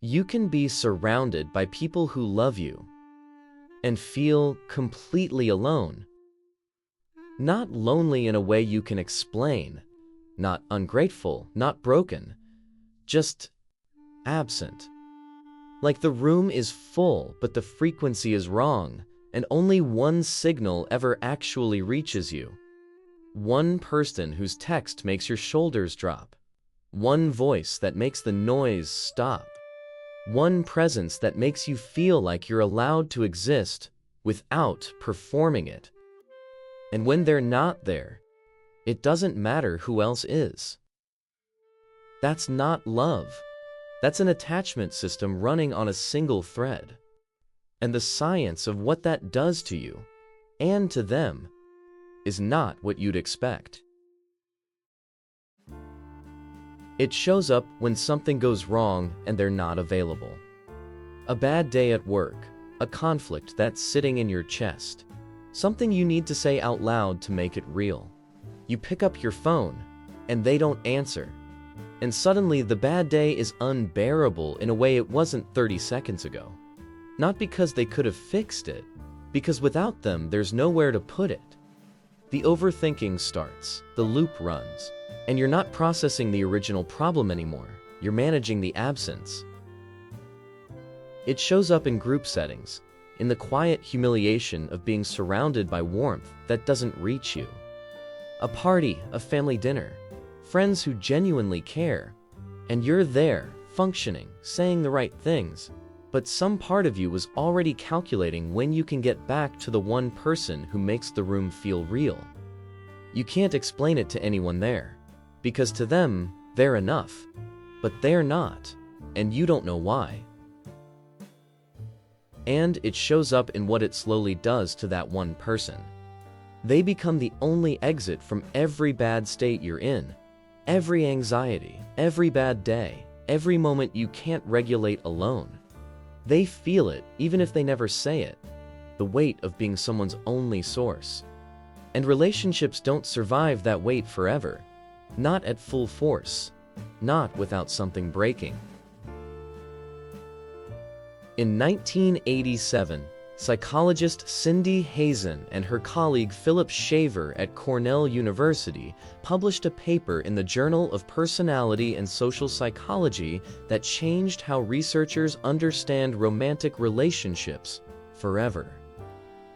You can be surrounded by people who love you and feel completely alone. Not lonely in a way you can explain, not ungrateful, not broken, just absent. Like the room is full, but the frequency is wrong, and only one signal ever actually reaches you. One person whose text makes your shoulders drop. One voice that makes the noise stop. One presence that makes you feel like you're allowed to exist without performing it. And when they're not there, it doesn't matter who else is. That's not love. That's an attachment system running on a single thread. And the science of what that does to you, and to them, is not what you'd expect. It shows up when something goes wrong and they're not available. A bad day at work, a conflict that's sitting in your chest, something you need to say out loud to make it real. You pick up your phone, and they don't answer. And suddenly the bad day is unbearable in a way it wasn't 30 seconds ago. Not because they could have fixed it, because without them there's nowhere to put it. The overthinking starts, the loop runs, and you're not processing the original problem anymore. You're managing the absence. It shows up in group settings, in the quiet humiliation of being surrounded by warmth that doesn't reach you. A party, a family dinner, friends who genuinely care, and you're there, functioning, saying the right things, but some part of you was already calculating when you can get back to the one person who makes the room feel real. You can't explain it to anyone there, because to them, they're enough, but they're not, and you don't know why. And it shows up in what it slowly does to that one person. They become the only exit from every bad state you're in, every anxiety, every bad day, every moment you can't regulate alone. They feel it even if they never say it, the weight of being someone's only source. And relationships don't survive that weight forever, not at full force, not without something breaking. In 1987, psychologist Cindy Hazan and her colleague Philip Shaver at Cornell University published a paper in the Journal of Personality and Social Psychology that changed how researchers understand romantic relationships forever.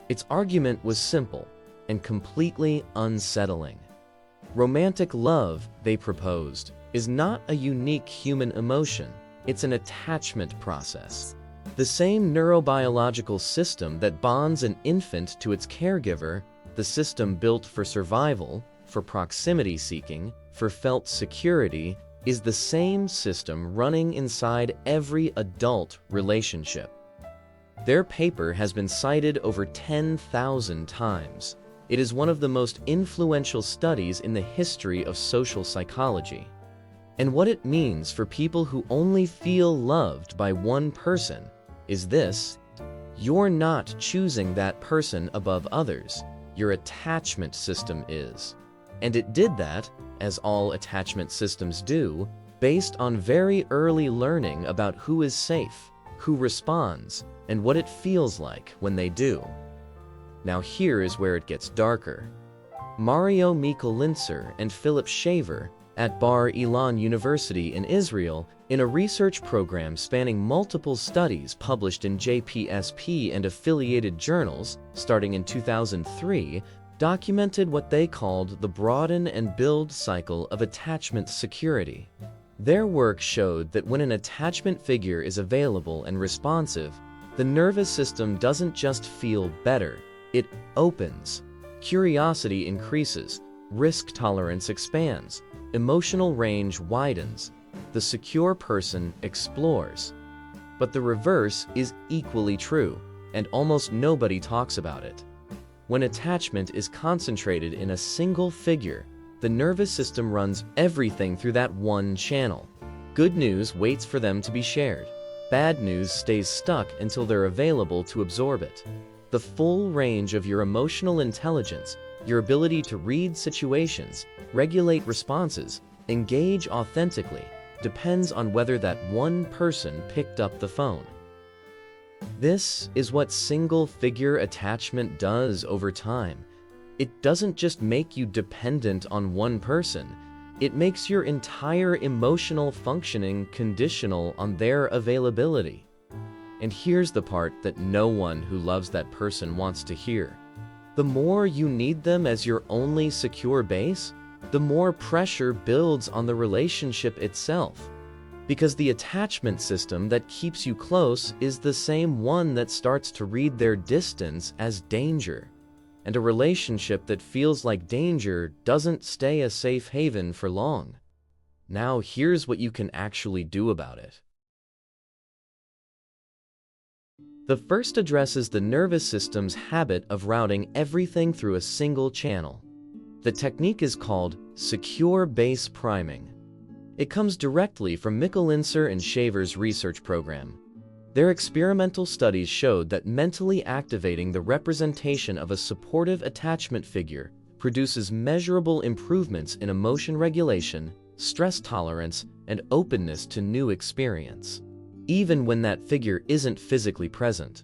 Its argument was simple and completely unsettling. Romantic love, they proposed, is not a unique human emotion. It's an attachment process. The same neurobiological system that bonds an infant to its caregiver, the system built for survival, for proximity seeking, for felt security, is the same system running inside every adult relationship. Their paper has been cited over 10,000 times. It is one of the most influential studies in the history of social psychology. And what it means for people who only feel loved by one person is this: you're not choosing that person above others. Your attachment system is. And it did that, as all attachment systems do, based on very early learning about who is safe, who responds, and what it feels like when they do. Now here is where it gets darker. Mario Mikolincer and Philip Shaver at Bar Ilan University in Israel, in a research program spanning multiple studies published in JPSP and affiliated journals, starting in 2003, documented what they called the broaden and build cycle of attachment security. Their work showed that when an attachment figure is available and responsive, the nervous system doesn't just feel better, it opens. Curiosity increases, risk tolerance expands, emotional range widens, the secure person explores. But the reverse is equally true, and almost nobody talks about it. When attachment is concentrated in a single figure, the nervous system runs everything through that one channel. Good news waits for them to be shared. Bad news stays stuck until they're available to absorb it. The full range of your emotional intelligence, your ability to read situations, regulate responses, engage authentically, depends on whether that one person picked up the phone. This is what single-figure attachment does over time. It doesn't just make you dependent on one person, it makes your entire emotional functioning conditional on their availability. And here's the part that no one who loves that person wants to hear. The more you need them as your only secure base, the more pressure builds on the relationship itself. Because the attachment system that keeps you close is the same one that starts to read their distance as danger. And a relationship that feels like danger doesn't stay a safe haven for long. Now here's what you can actually do about it. The first addresses the nervous system's habit of routing everything through a single channel. The technique is called secure base priming. It comes directly from Mikulincer and Shaver's research program. Their experimental studies showed that mentally activating the representation of a supportive attachment figure produces measurable improvements in emotion regulation, stress tolerance, and openness to new experience, even when that figure isn't physically present.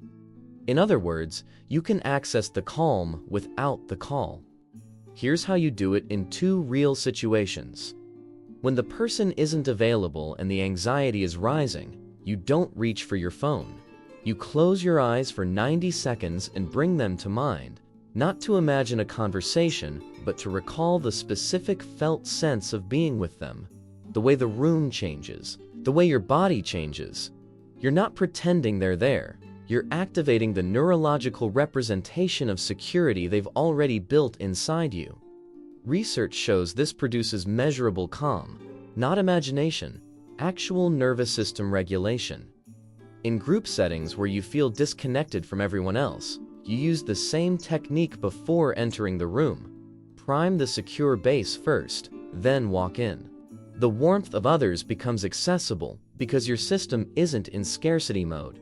In other words, you can access the calm without the call. Here's how you do it in two real situations. When the person isn't available and the anxiety is rising, you don't reach for your phone. You close your eyes for 90 seconds and bring them to mind, not to imagine a conversation, but to recall the specific felt sense of being with them, the way the room changes, the way your body changes. You're not pretending they're there. You're activating the neurological representation of security they've already built inside you. Research shows this produces measurable calm, not imagination, actual nervous system regulation. In group settings where you feel disconnected from everyone else, you use the same technique before entering the room. Prime the secure base first, then walk in. The warmth of others becomes accessible because your system isn't in scarcity mode.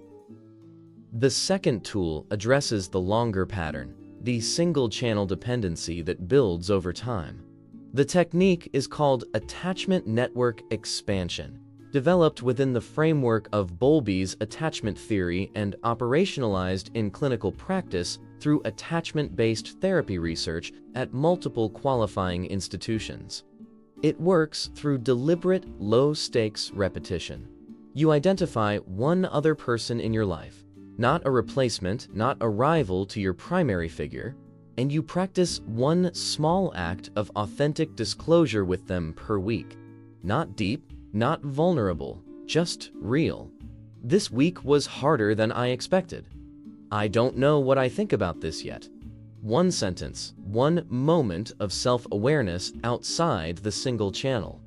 The second tool addresses the longer pattern, the single-channel dependency that builds over time. The technique is called attachment network expansion, developed within the framework of Bowlby's attachment theory and operationalized in clinical practice through attachment-based therapy research at multiple qualifying institutions. It works through deliberate, low-stakes repetition. You identify one other person in your life, not a replacement, not a rival to your primary figure, and you practice one small act of authentic disclosure with them per week. Not deep, not vulnerable, just real. This week was harder than I expected. I don't know what I think about this yet. One sentence, one moment of self-awareness outside the single channel.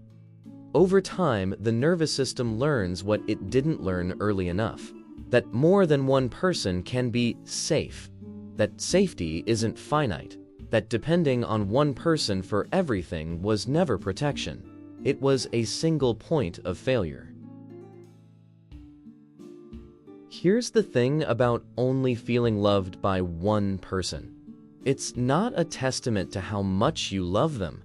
Over time, the nervous system learns what it didn't learn early enough. That more than one person can be safe. That safety isn't finite. That depending on one person for everything was never protection. It was a single point of failure. Here's the thing about only feeling loved by one person. It's not a testament to how much you love them.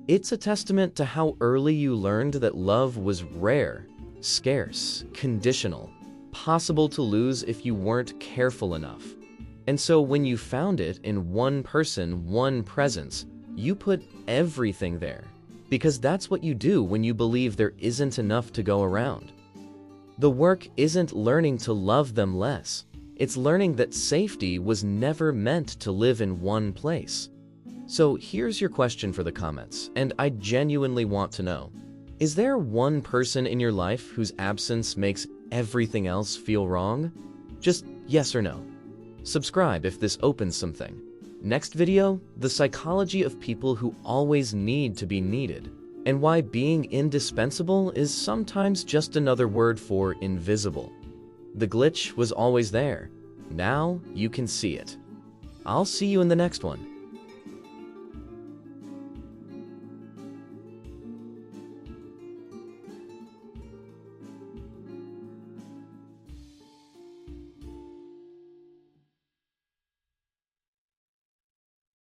It's a testament to how early you learned that love was rare, scarce, conditional, possible to lose if you weren't careful enough. And so when you found it in one person, one presence, you put everything there. Because that's what you do when you believe there isn't enough to go around. The work isn't learning to love them less. It's learning that safety was never meant to live in one place. So here's your question for the comments, and I genuinely want to know. Is there one person in your life whose absence makes everything else feel wrong? Just yes or no. Subscribe if this opens something. Next video, the psychology of people who always need to be needed, and why being indispensable is sometimes just another word for invisible. The glitch was always there. Now you can see it. I'll see you in the next one.